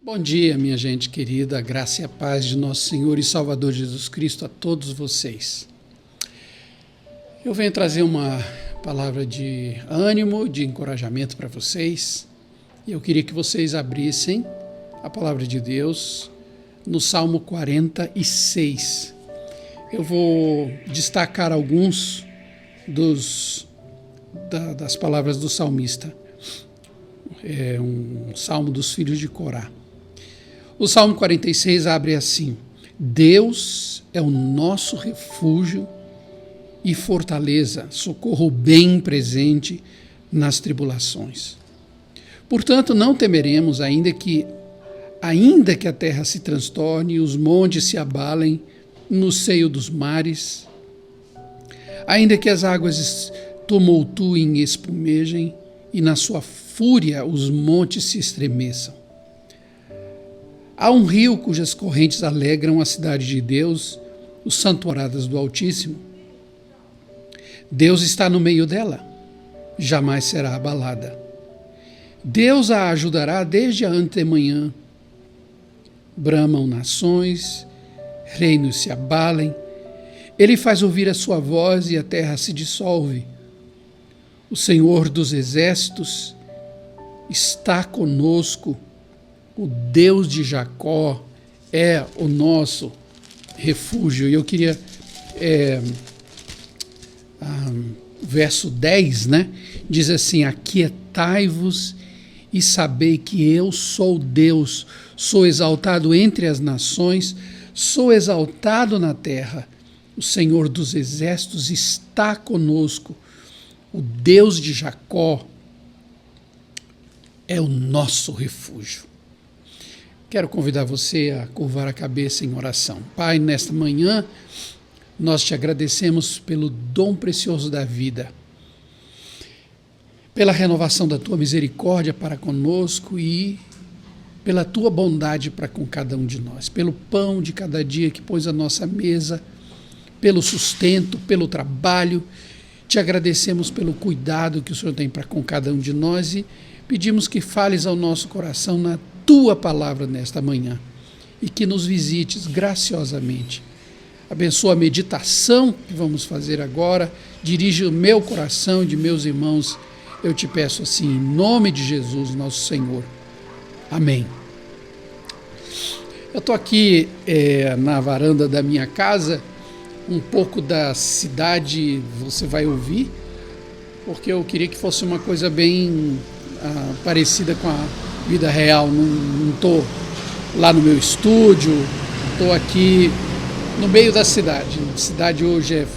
Bom dia, minha gente querida, a graça e a paz de nosso Senhor e Salvador Jesus Cristo a todos vocês. Eu venho trazer uma palavra de ânimo, de encorajamento para vocês. E eu queria que vocês abrissem a palavra de Deus no Salmo 46. Eu vou destacar alguns das palavras do salmista. É um salmo dos filhos de Corá. O Salmo 46 abre assim: Deus é o nosso refúgio e fortaleza, socorro bem presente nas tribulações. Portanto, não temeremos, ainda que a terra se transtorne e os montes se abalem no seio dos mares, ainda que as águas tumultuem e espumejem e na sua fúria os montes se estremeçam. Há um rio cujas correntes alegram a cidade de Deus, os santuários do Altíssimo. Deus está no meio dela, jamais será abalada. Deus a ajudará desde a antemanhã. Bramam nações, reinos se abalem. Ele faz ouvir a sua voz e a terra se dissolve. O Senhor dos exércitos está conosco. O Deus de Jacó é o nosso refúgio. E eu queria, verso 10, diz assim: aquietai-vos e sabei que eu sou Deus, sou exaltado entre as nações, sou exaltado na terra. O Senhor dos exércitos está conosco. O Deus de Jacó é o nosso refúgio. Quero convidar você a curvar a cabeça em oração. Pai, nesta manhã, nós te agradecemos pelo dom precioso da vida, pela renovação da tua misericórdia para conosco e pela tua bondade para com cada um de nós, pelo pão de cada dia que pôs à nossa mesa, pelo sustento, pelo trabalho. Te agradecemos pelo cuidado que o Senhor tem para com cada um de nós e pedimos que fales ao nosso coração na tua palavra nesta manhã e que nos visites graciosamente. Abençoa a meditação que vamos fazer agora, dirige o meu coração e de meus irmãos, eu te peço assim, em nome de Jesus, nosso Senhor. Amém. Eu estou aqui na varanda da minha casa, um pouco da cidade você vai ouvir, porque eu queria que fosse uma coisa bem parecida com a vida real. Não estou lá no meu estúdio, estou aqui no meio da cidade. A cidade hoje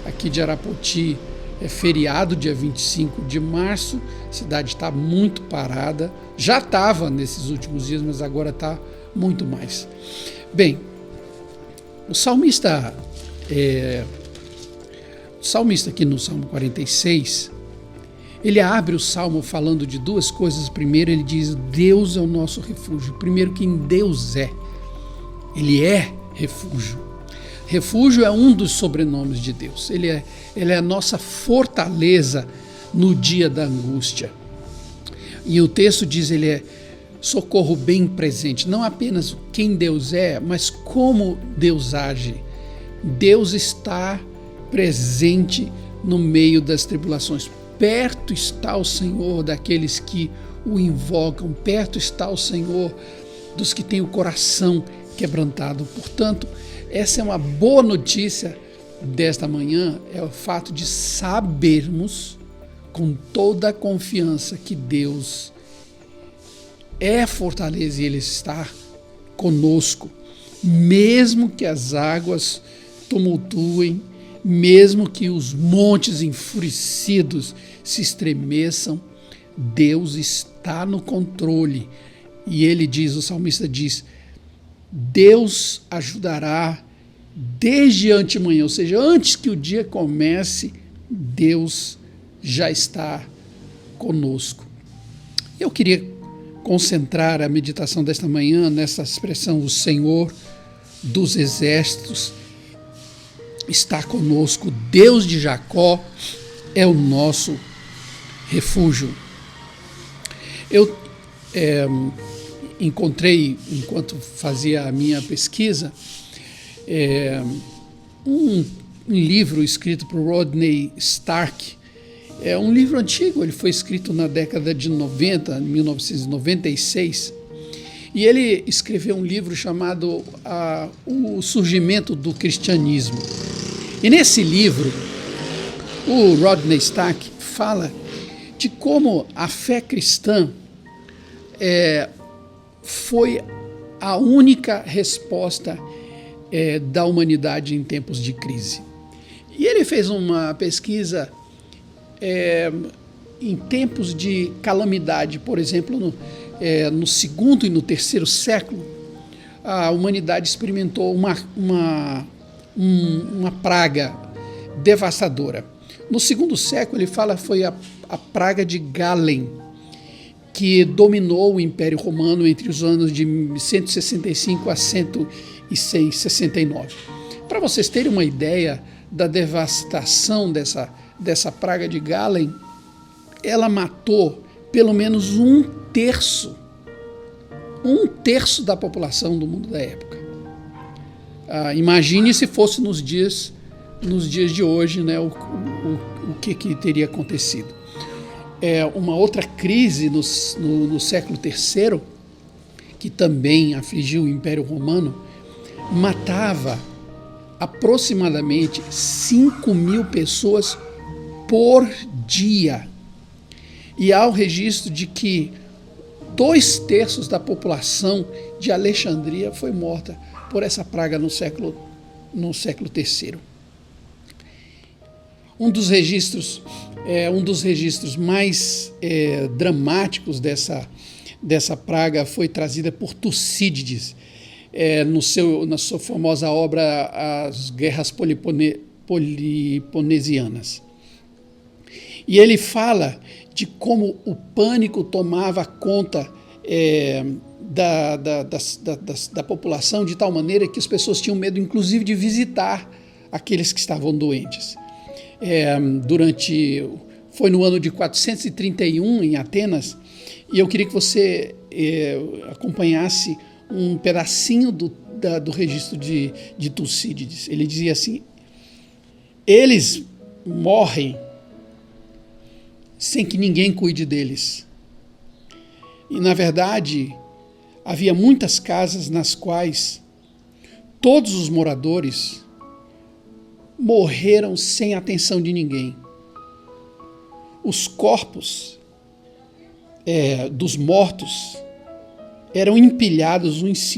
aqui de Arapoti, é feriado, dia 25 de março, a cidade está muito parada, já estava nesses últimos dias, mas agora está muito mais. Bem, o salmista aqui no Salmo 46, ele abre o Salmo falando de duas coisas. Primeiro ele diz, Deus é o nosso refúgio. Primeiro, quem Deus é. Ele é refúgio. Refúgio é um dos sobrenomes de Deus. Ele é a nossa fortaleza no dia da angústia. E o texto diz, ele é socorro bem presente. Não apenas quem Deus é, mas como Deus age. Deus está presente no meio das tribulações. Perto está o Senhor daqueles que o invocam, perto está o Senhor dos que têm o coração quebrantado. Portanto, essa é uma boa notícia desta manhã, é o fato de sabermos com toda a confiança que Deus é fortaleza e Ele está conosco, mesmo que as águas tumultuem, mesmo que os montes enfurecidos se estremeçam, Deus está no controle. E ele diz, o salmista diz, Deus ajudará desde antemanhã, ou seja, antes que o dia comece, Deus já está conosco. Eu queria concentrar a meditação desta manhã nessa expressão, o Senhor dos exércitos está conosco, Deus de Jacó é o nosso refúgio. encontrei, enquanto fazia a minha pesquisa, um livro escrito por Rodney Stark. É um livro antigo, ele foi escrito na década de 90, 1996, e ele escreveu um livro chamado O Surgimento do Cristianismo. E nesse livro, o Rodney Stark fala de como a fé cristã foi a única resposta da humanidade em tempos de crise. E ele fez uma pesquisa em tempos de calamidade, por exemplo, no segundo e no terceiro século, a humanidade experimentou uma praga devastadora. No segundo século, ele fala, foi a praga de Galen, que dominou o Império Romano entre os anos de 165 a 169. Para vocês terem uma ideia da devastação dessa praga de Galen, ela matou pelo menos um terço da população do mundo da época. Imagine se fosse nos dias de hoje, né, o que teria acontecido. Uma outra crise no século III, que também afligiu o Império Romano, matava aproximadamente 5.000 pessoas por dia. E há o registro de que 2/3 da população de Alexandria foi morta por essa praga no século III. Um dos registros mais dramáticos dessa praga foi trazida por Tucídides, na sua famosa obra As Guerras Poliponesianas. E ele fala de como o pânico tomava conta da população de tal maneira que as pessoas tinham medo, inclusive, de visitar aqueles que estavam doentes. Foi no ano de 431, em Atenas, e eu queria que você acompanhasse um pedacinho do registro de Tucídides. Ele dizia assim: eles morrem sem que ninguém cuide deles. E, na verdade, havia muitas casas nas quais todos os moradores morreram sem atenção de ninguém. Os corpos dos mortos eram empilhados uns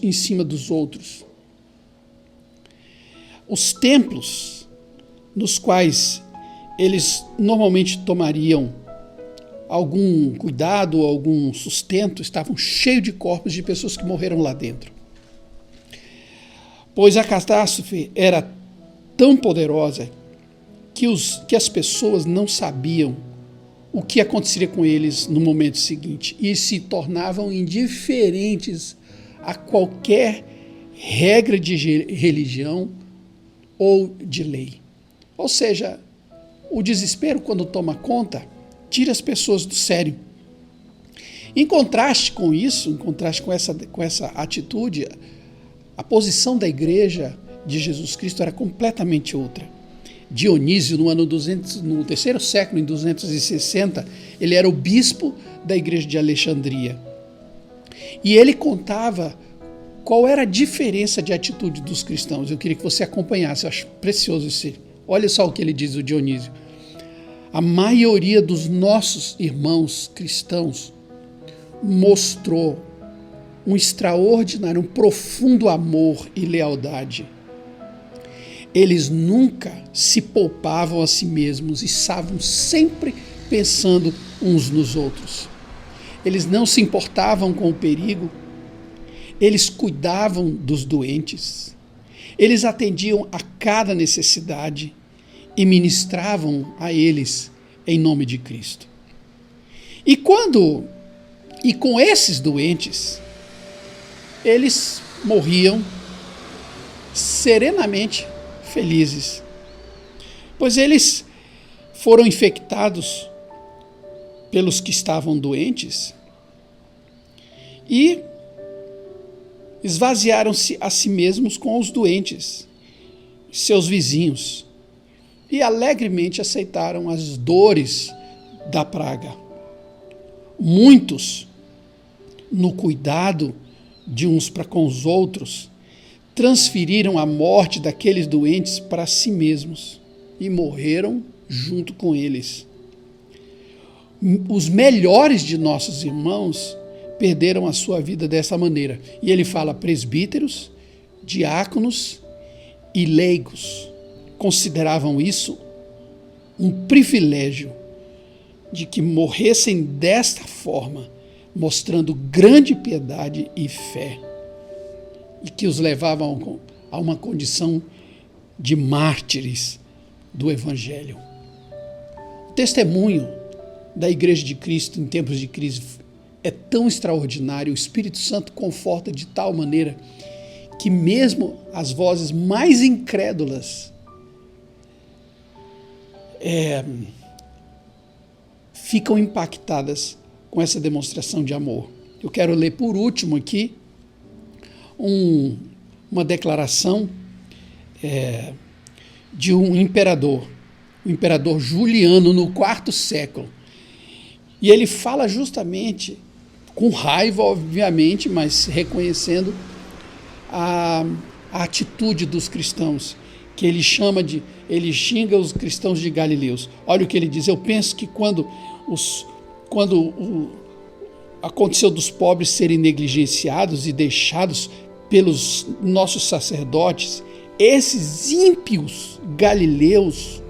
em cima dos outros. Os templos nos quais eles normalmente tomariam algum cuidado, algum sustento, estavam cheios de corpos de pessoas que morreram lá dentro. Pois a catástrofe era tão poderosa que as pessoas não sabiam o que aconteceria com eles no momento seguinte e se tornavam indiferentes a qualquer regra de religião ou de lei. Ou seja, o desespero, quando toma conta, tira as pessoas do sério. Em contraste com isso, em contraste com essa atitude, a posição da igreja de Jesus Cristo era completamente outra. Dionísio, no terceiro século, em 260, ele era o bispo da igreja de Alexandria. E ele contava qual era a diferença de atitude dos cristãos. Eu queria que você acompanhasse, eu acho precioso isso. Olha só o que ele diz, o Dionísio. A maioria dos nossos irmãos cristãos mostrou um extraordinário, um profundo amor e lealdade. Eles nunca se poupavam a si mesmos e estavam sempre pensando uns nos outros. Eles não se importavam com o perigo, eles cuidavam dos doentes, eles atendiam a cada necessidade e ministravam a eles em nome de Cristo. E com esses doentes, eles morriam serenamente felizes, pois eles foram infectados pelos que estavam doentes e esvaziaram-se a si mesmos com os doentes, seus vizinhos, e alegremente aceitaram as dores da praga. Muitos, no cuidado de uns para com os outros, transferiram a morte daqueles doentes para si mesmos e morreram junto com eles. Os melhores de nossos irmãos perderam a sua vida dessa maneira. E ele fala presbíteros, diáconos e leigos. Consideravam isso um privilégio de que morressem desta forma, mostrando grande piedade e fé, e que os levavam a uma condição de mártires do Evangelho. O testemunho da Igreja de Cristo em tempos de crise é tão extraordinário, o Espírito Santo conforta de tal maneira que mesmo as vozes mais incrédulas ficam impactadas com essa demonstração de amor. Eu quero ler por último aqui uma declaração de um imperador, o imperador Juliano, no IV século. E ele fala justamente, com raiva, obviamente, mas reconhecendo a atitude dos cristãos, que ele xinga os cristãos de Galileus. Olha o que ele diz: eu penso que quando aconteceu dos pobres serem negligenciados e deixados pelos nossos sacerdotes, esses ímpios galileus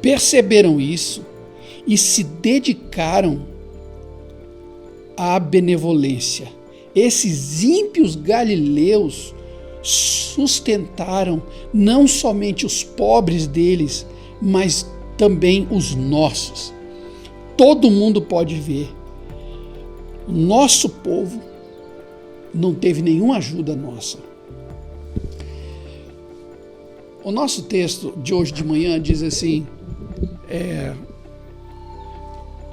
perceberam isso e se dedicaram à benevolência. Esses ímpios galileus sustentaram não somente os pobres deles, mas também os nossos. Todo mundo pode ver. O nosso povo não teve nenhuma ajuda nossa. O nosso texto de hoje de manhã diz assim: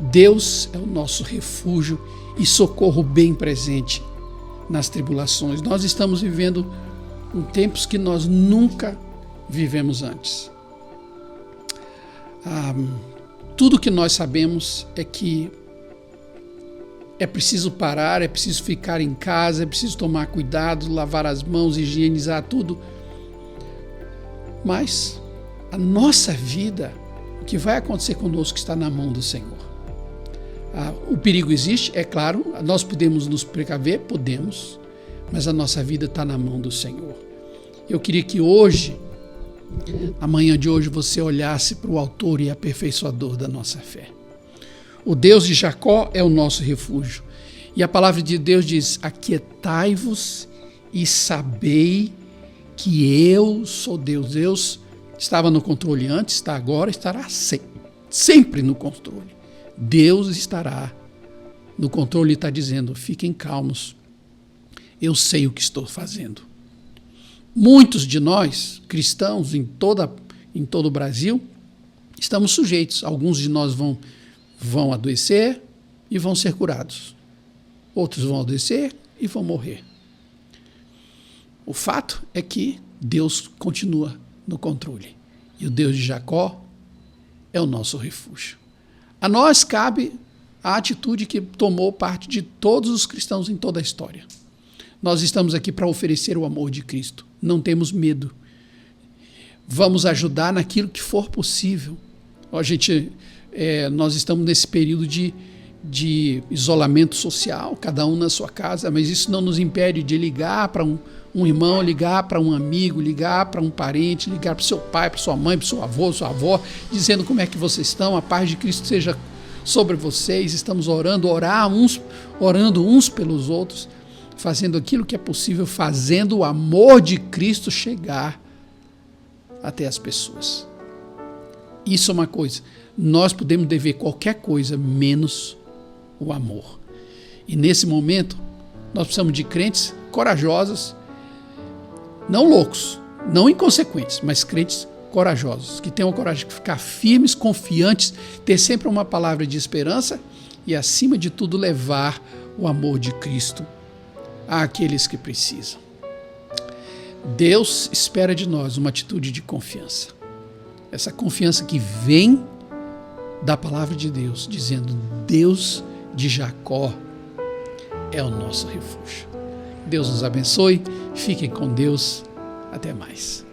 Deus é o nosso refúgio e socorro bem presente nas tribulações. Nós estamos vivendo em tempos que nós nunca vivemos antes. Tudo que nós sabemos é que é preciso parar, é preciso ficar em casa, é preciso tomar cuidado, lavar as mãos, higienizar tudo. Mas a nossa vida, o que vai acontecer conosco está na mão do Senhor. O perigo existe, é claro, nós podemos nos precaver, podemos, mas a nossa vida está na mão do Senhor. Eu queria que hoje, na manhã de hoje, você olhasse para o autor e aperfeiçoador da nossa fé. O Deus de Jacó é o nosso refúgio. E a palavra de Deus diz: aquietai-vos e sabei que eu sou Deus. Deus estava no controle antes, está agora, estará sempre no controle. Deus estará no controle e está dizendo: fiquem calmos, eu sei o que estou fazendo. Muitos de nós, cristãos em todo o Brasil, estamos sujeitos. Alguns de nós vão adoecer e vão ser curados. Outros vão adoecer e vão morrer. O fato é que Deus continua no controle. E o Deus de Jacó é o nosso refúgio. A nós cabe a atitude que tomou parte de todos os cristãos em toda a história. Nós estamos aqui para oferecer o amor de Cristo. Não temos medo. Vamos ajudar naquilo que for possível. Nós estamos nesse período de isolamento social, cada um na sua casa, mas isso não nos impede de ligar para um irmão, ligar para um amigo, ligar para um parente, ligar para o seu pai, para sua mãe, para o seu avô, sua avó, dizendo como é que vocês estão, a paz de Cristo seja sobre vocês. Estamos orando uns pelos outros, fazendo aquilo que é possível, fazendo o amor de Cristo chegar até as pessoas. Isso é uma coisa, nós podemos dever qualquer coisa menos o amor. E nesse momento, nós precisamos de crentes corajosos, não loucos, não inconsequentes, mas crentes corajosos, que tenham a coragem de ficar firmes, confiantes, ter sempre uma palavra de esperança e, acima de tudo, levar o amor de Cristo àqueles que precisam. Deus espera de nós uma atitude de confiança. Essa confiança que vem da palavra de Deus, dizendo: Deus de Jacó é o nosso refúgio. Deus nos abençoe, fiquem com Deus, até mais.